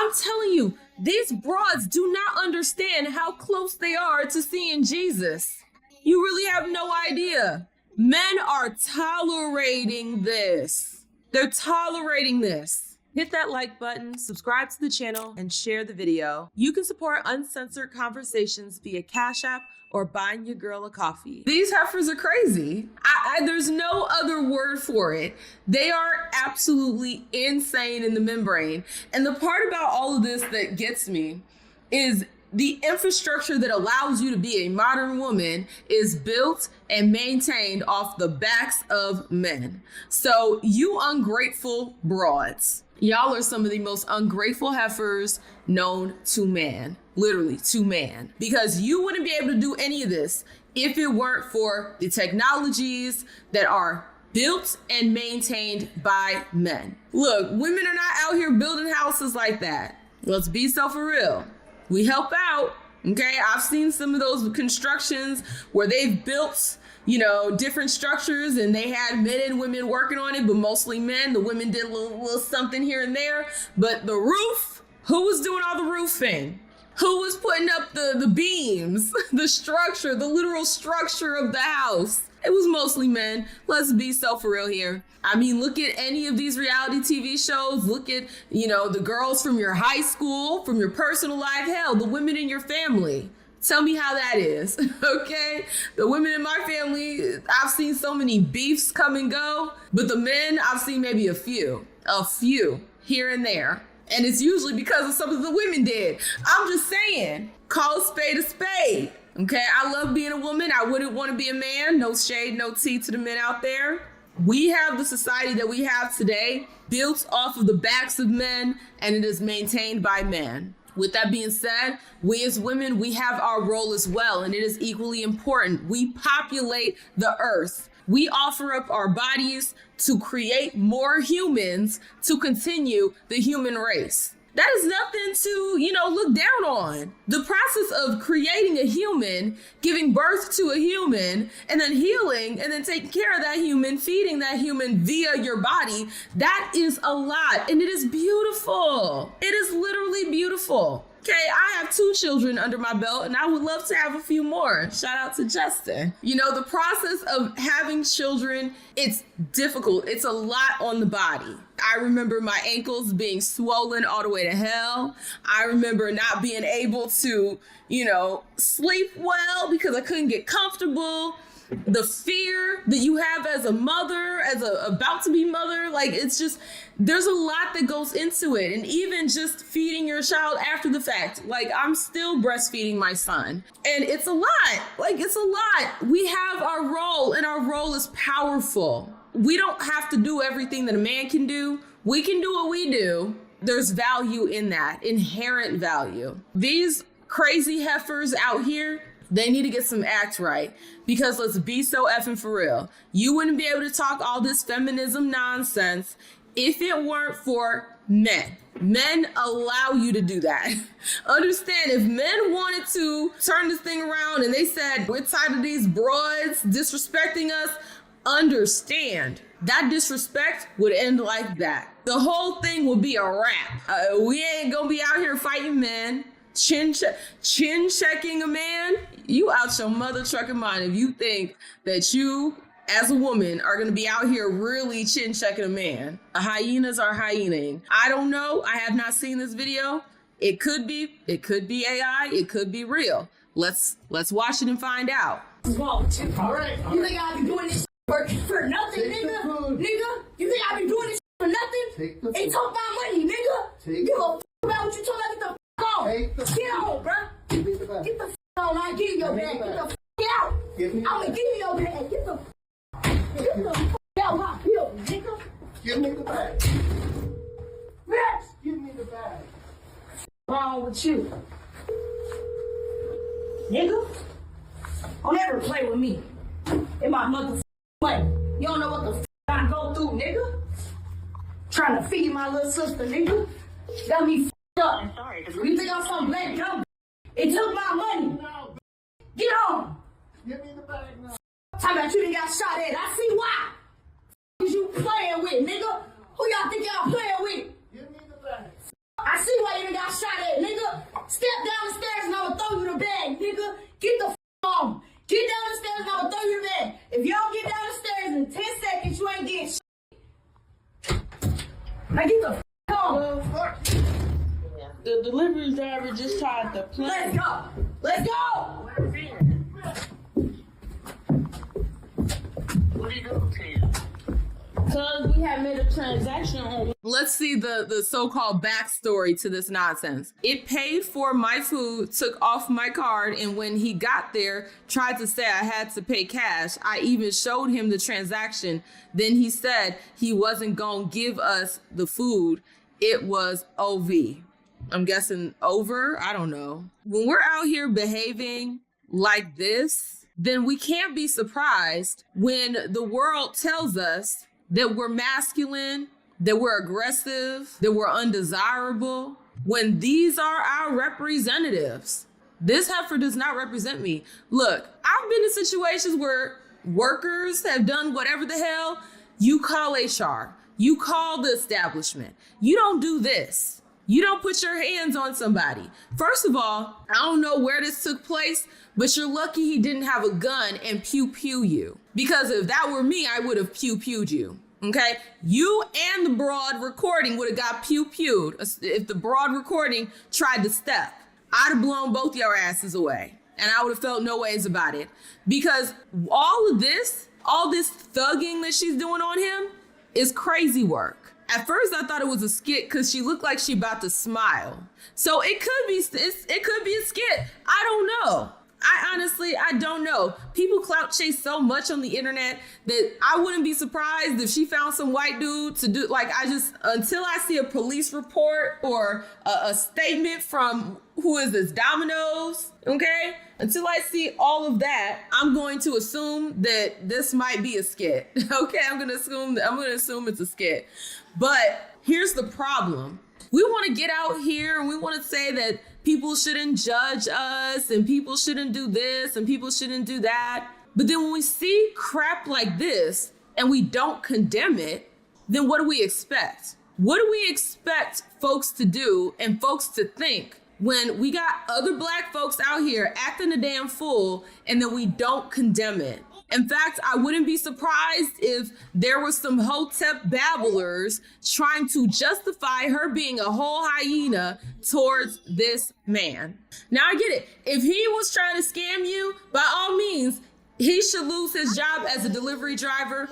I'm telling you, these broads do not understand how close they are to seeing Jesus. You really have no idea. Men are tolerating this. They're tolerating this. Hit that like button, subscribe to the channel, and share the video. You can support uncensored conversations via Cash App or buying your girl a coffee. These heifers are crazy. There's no other word for it. They are absolutely insane in the membrane. And the part about all of this that gets me is the infrastructure that allows you to be a modern woman is built and maintained off the backs of men. So you ungrateful broads, y'all are some of the most ungrateful heifers known to man, literally to man, because you wouldn't be able to do any of this if it weren't for the technologies that are built and maintained by men. Look, women are not out here building houses like that. Let's be so for real. We help out, okay? I've seen some of those constructions where they've built, different structures and they had men and women working on it, but mostly men. The women did a little something here and there. But the roof, who was doing all the roofing? Who was putting up the beams, the structure, the literal structure of the house? It was mostly men. Let's be so for real here. I mean, look at any of these reality TV shows. Look at, the girls from your high school, from your personal life, hell, the women in your family. Tell me how that is, okay? The women in my family, I've seen so many beefs come and go, but the men, I've seen maybe a few here and there. And it's usually because of something the women did. I'm just saying, call a spade. Okay, I love being a woman. I wouldn't want to be a man. No shade, no tea to the men out there. We have the society that we have today built off of the backs of men, and it is maintained by men. With that being said, we as women, we have our role as well, and it is equally important. We populate the earth. We offer up our bodies to create more humans to continue the human race. That is nothing to, look down on. The process of creating a human, giving birth to a human, and then healing, and then taking care of that human, feeding that human via your body, that is a lot, and it is beautiful. It is literally beautiful. Okay, I have 2 children under my belt, and I would love to have a few more. Shout out to Justin. The process of having children, it's difficult. It's a lot on the body. I remember my ankles being swollen all the way to hell. I remember not being able to, sleep well because I couldn't get comfortable. The fear that you have as a mother, as a about to be mother, it's just, there's a lot that goes into it. And even just feeding your child after the fact, I'm still breastfeeding my son. And it's a lot, it's a lot. We have our role, and our role is powerful. We don't have to do everything that a man can do. We can do what we do. There's value in that, inherent value. These crazy heifers out here, they need to get some act right, because let's be so effing for real. You wouldn't be able to talk all this feminism nonsense if it weren't for men. Men allow you to do that. Understand, if men wanted to turn this thing around and they said, we're tired of these broads disrespecting us, understand that disrespect would end like that. The whole thing would be a wrap. We ain't gonna be out here fighting men. Chin checking a man, you out your mother trucking mind if you think that you as a woman are going to be out here really chin checking a man. Hyenas are hyenaing. I don't know. I have not seen this video. It could be AI. It could be real. Let's watch it and find out. All right. You think I'll be doing this for nothing, nigga? Nigga, you think I'll be doing this for nothing? Ain't talk about money, nigga. Give a about what you talking about. Get the on. Get on, bro. Get the on. I'll give you your bag. Get the out. I'm gonna give you your bag. Get the out my bill, nigga. Give me the bag. Bitch. Give me the bag. What's wrong with you? Nigga, don't ever play with me. In my motherfucking way. You don't know what the I go through, nigga. Trying to feed my little sister, nigga. Got me up. I'm sorry. You think I'm some black dumb? It took my money. No, Get on. give me the bag now. Talking about you done got shot at. I see why. Is you playing with, nigga? Who y'all think y'all playing with? Give me the bag. I see why you done got Step down the stairs and I'ma throw you the bag, nigga. Get the on. Get down the stairs and I'ma throw you the bag. If y'all get down the stairs in 10 seconds, you ain't getting shit. Now get the on. The delivery driver just tried to plan. Let's go. Let's go. What are you doing to you? Because we had made a transaction on. Let's see the so-called backstory to this nonsense. It paid for my food, took off my card, and when he got there, tried to say I had to pay cash. I even showed him the transaction. Then he said he wasn't gonna give us the food. It was OV. I'm guessing over, I don't know. When we're out here behaving like this, then we can't be surprised when the world tells us that we're masculine, that we're aggressive, that we're undesirable, when these are our representatives. This heifer does not represent me. Look, I've been in situations where workers have done whatever the hell. You call HR, you call the establishment. You don't do this. You don't put your hands on somebody. First of all, I don't know where this took place, but you're lucky he didn't have a gun and pew you. Because if that were me, I would have pewed you. Okay? You and the broad recording would have got pewed. If the broad recording tried to step, I'd have blown both your asses away. And I would have felt no ways about it. Because all this thugging that she's doing on him is crazy work. At first, I thought it was a skit because she looked like she about to smile. So it could be a skit. I don't know. I don't know. People clout chase so much on the internet that I wouldn't be surprised if she found some white dude to do, until I see a police report or a statement from, who is this, Domino's, okay? Until I see all of that, I'm going to assume that this might be a skit, okay? I'm gonna assume it's a skit. But here's the problem. We want to get out here and we want to say that people shouldn't judge us and people shouldn't do this and people shouldn't do that. But then when we see crap like this and we don't condemn it, then what do we expect? What do we expect folks to do and folks to think when we got other black folks out here acting a damn fool and then we don't condemn it? In fact, I wouldn't be surprised if there were some hotep babblers trying to justify her being a whole hyena towards this man. Now I get it. If he was trying to scam you, by all means, he should lose his job as a delivery driver.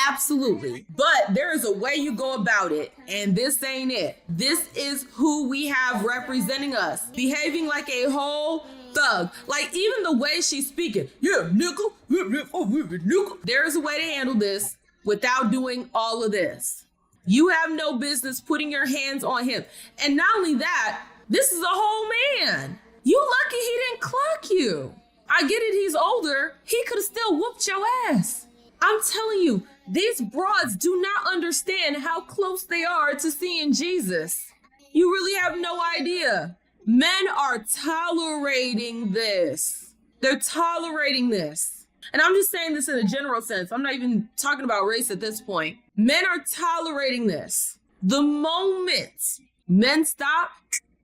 Absolutely. But there is a way you go about it, and this ain't it. This is who we have representing us, behaving like a whole thug. Like even the way she's speaking. Yeah, nickel. There's a way to handle this without doing all of this. You have no business putting your hands on him. And not only that, this is a whole man. You lucky he didn't clock you. I get it, he's older. He could have still whooped your ass. I'm telling you, these broads do not understand how close they are to seeing Jesus. You really have no idea. Men are tolerating this. They're tolerating this. And I'm just saying this in a general sense. I'm not even talking about race at this point. Men are tolerating this. The moment men stop,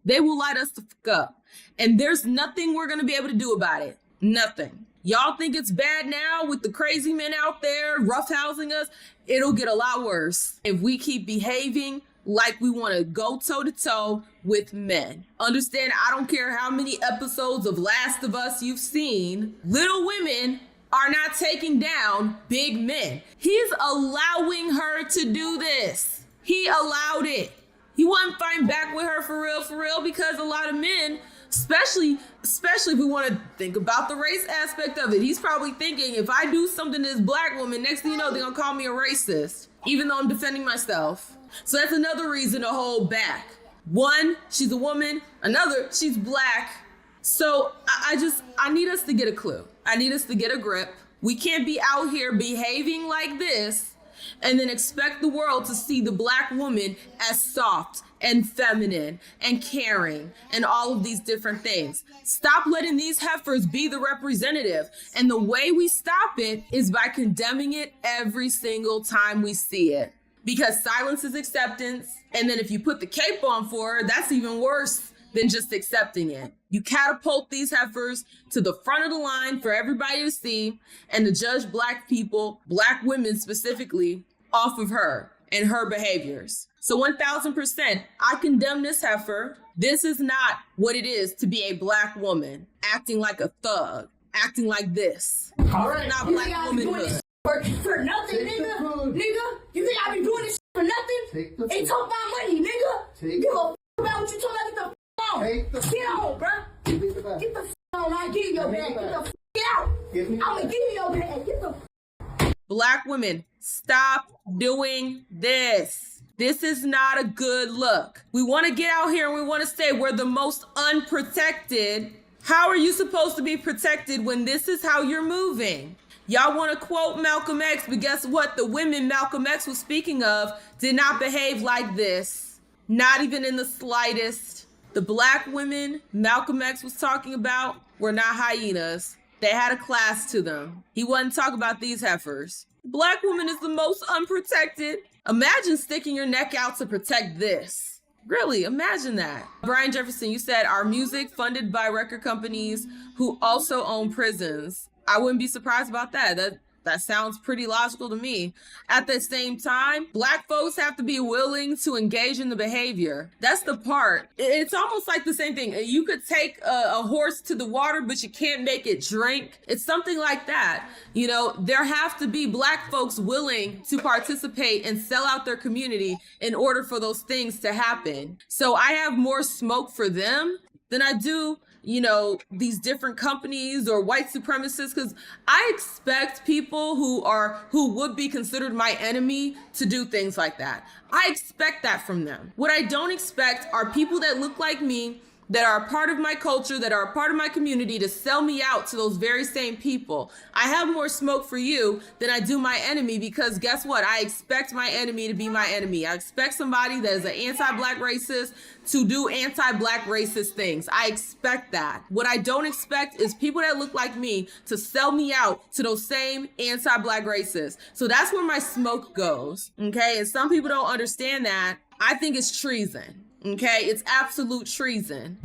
they will light us the fuck up. And there's nothing we're going to be able to do about it. Nothing. Y'all think it's bad now with the crazy men out there roughhousing us? It'll get a lot worse if we keep behaving like we want to go toe-to-toe with men. Understand, I don't care how many episodes of Last of Us you've seen, little women are not taking down big men. He's allowing her to do this. He allowed it. He wasn't fighting back with her for real, because a lot of men, especially if we want to think about the race aspect of it, he's probably thinking, if I do something to this black woman, next thing you know, they're gonna call me a racist, even though I'm defending myself. So that's another reason to hold back. One, she's a woman. Another, she's black. So I need us to get a clue. I need us to get a grip. We can't be out here behaving like this and then expect the world to see the black woman as soft and feminine and caring and all of these different things. Stop letting these heifers be the representative. And the way we stop it is by condemning it every single time we see it. Because silence is acceptance. And then if you put the cape on for her, that's even worse than just accepting it. You catapult these heifers to the front of the line for everybody to see and to judge Black people, Black women specifically, off of her and her behaviors. So 1000%, I condemn this heifer. This is not what it is to be a Black woman, acting like a thug, acting like this. All right. Not You Black think I be doing womanhood. this for nothing, Take the nigga? food. Nigga, you think I be doing this for nothing? Take the Ain't food. talk about money, nigga. Take Give a about what you talking about. Get the on. Take the Get on, bruh. Give me the bag. Get the on. I give you your bag. Get the get out. Give me the I'ma bag. give you your bag. Get the Black women, stop doing this. This is not a good look. We want to get out here and we want to say we're the most unprotected. How are you supposed to be protected when this is how you're moving? Y'all want to quote Malcolm X, but guess what? The women Malcolm X was speaking of did not behave like this. Not even in the slightest. The Black women Malcolm X was talking about were not hyenas. They had a class to them. He wasn't talking about these heifers. Black woman is the most unprotected. Imagine sticking your neck out to protect this. Really, imagine that. Brian Jefferson, you said our music funded by record companies who also own prisons. I wouldn't be surprised about that. That sounds pretty logical to me. At the same time, Black folks have to be willing to engage in the behavior. That's the part. It's almost like the same thing. You could take a horse to the water, but you can't make it drink. It's something like that. You know, there have to be Black folks willing to participate and sell out their community in order for those things to happen. So I have more smoke for them than I do, you know, these different companies or white supremacists, because I expect people who would be considered my enemy to do things like that. I expect that from them. What I don't expect are people that look like me, that are a part of my culture, that are a part of my community, to sell me out to those very same people. I have more smoke for you than I do my enemy, because guess what? I expect my enemy to be my enemy. I expect somebody that is an anti-Black racist to do anti-Black racist things. I expect that. What I don't expect is people that look like me to sell me out to those same anti-Black racists. So that's where my smoke goes, okay? And some people don't understand that. I think it's treason. Okay, it's absolute treason.